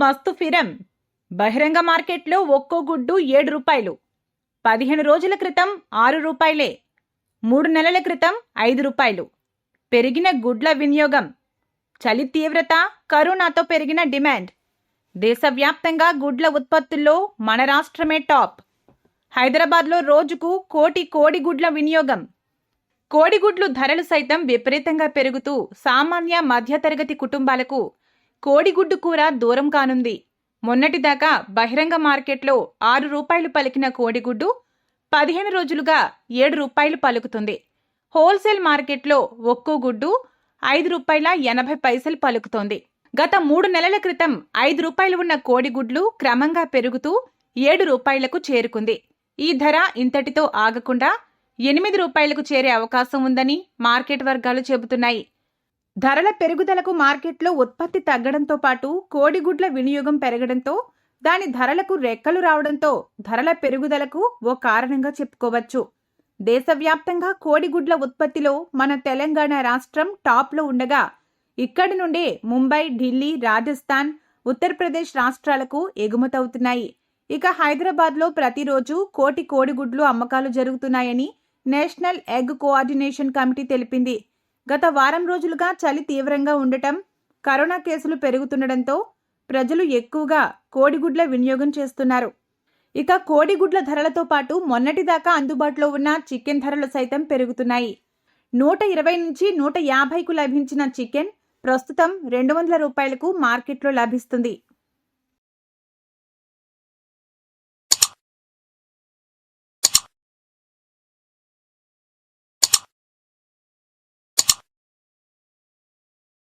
మస్తు ఫిరం. బహిరంగ మార్కెట్లో ఒక్కో గుడ్డు 7 రూపాయలు. 15 రోజుల క్రితం 6 రూపాయలే. 3 నెలల క్రితం 5 రూపాయలు. పెరిగిన గుడ్ల వినియోగం. చలి తీవ్రత, కరోనాతో పెరిగిన డిమాండ్. దేశవ్యాప్తంగా గుడ్ల ఉత్పత్తుల్లో మన రాష్ట్రమే టాప్. హైదరాబాద్లో రోజుకు కోడిగుడ్ల వినియోగం. కోడిగుడ్లు ధరలు సైతం విపరీతంగా పెరుగుతూ సామాన్య మధ్యతరగతి కుటుంబాలకు కోడిగుడ్డు కూర దూరం కానుంది. మొన్నటిదాకా బహిరంగ మార్కెట్లో 6 రూపాయలు పలికిన కోడిగుడ్డు 15 రోజులుగా 7 రూపాయలు పలుకుతుంది. హోల్సేల్ మార్కెట్లో ఒక్కో గుడ్డు 5 రూపాయల 80 పైసలు పలుకుతోంది. గత 3 నెలల క్రితం 5 రూపాయలు ఉన్న కోడిగుడ్లు క్రమంగా పెరుగుతూ 7 రూపాయలకు చేరుకుంది. ఈ ధర ఇంతటితో ఆగకుండా 8 రూపాయలకు చేరే అవకాశం ఉందని మార్కెట్ వర్గాలు చెబుతున్నాయి. ధరల పెరుగుదలకు మార్కెట్లో ఉత్పత్తి తగ్గడంతో పాటు కోడిగుడ్ల వినియోగం పెరగడంతో దాని ధరలకు రెక్కలు రావడంతో ధరల పెరుగుదలకు ఓ కారణంగా చెప్పుకోవచ్చు. దేశవ్యాప్తంగా కోడిగుడ్ల ఉత్పత్తిలో మన తెలంగాణ రాష్ట్రం టాప్లో ఉండగా ఇక్కడి నుండే ముంబై, ఢిల్లీ, రాజస్థాన్, ఉత్తరప్రదేశ్ రాష్ట్రాలకు ఎగుమతవుతున్నాయి. ఇక హైదరాబాద్లో ప్రతిరోజు కోడిగుడ్లు అమ్మకాలు జరుగుతున్నాయని నేషనల్ ఎగ్ కోఆర్డినేషన్ కమిటీ తెలిపింది. గత వారం రోజులుగా చలి తీవ్రంగా ఉండటం, కరోనా కేసులు పెరుగుతుండటంతో ప్రజలు ఎక్కువగా కోడిగుడ్ల వినియోగం చేస్తున్నారు. ఇక కోడిగుడ్ల ధరలతో పాటు మొన్నటిదాకా అందుబాటులో ఉన్న చికెన్ ధరలు సైతం పెరుగుతున్నాయి. 120 నుంచి 150కు లభించిన చికెన్ ప్రస్తుతం 200 రూపాయలకు మార్కెట్లో లభిస్తుంది.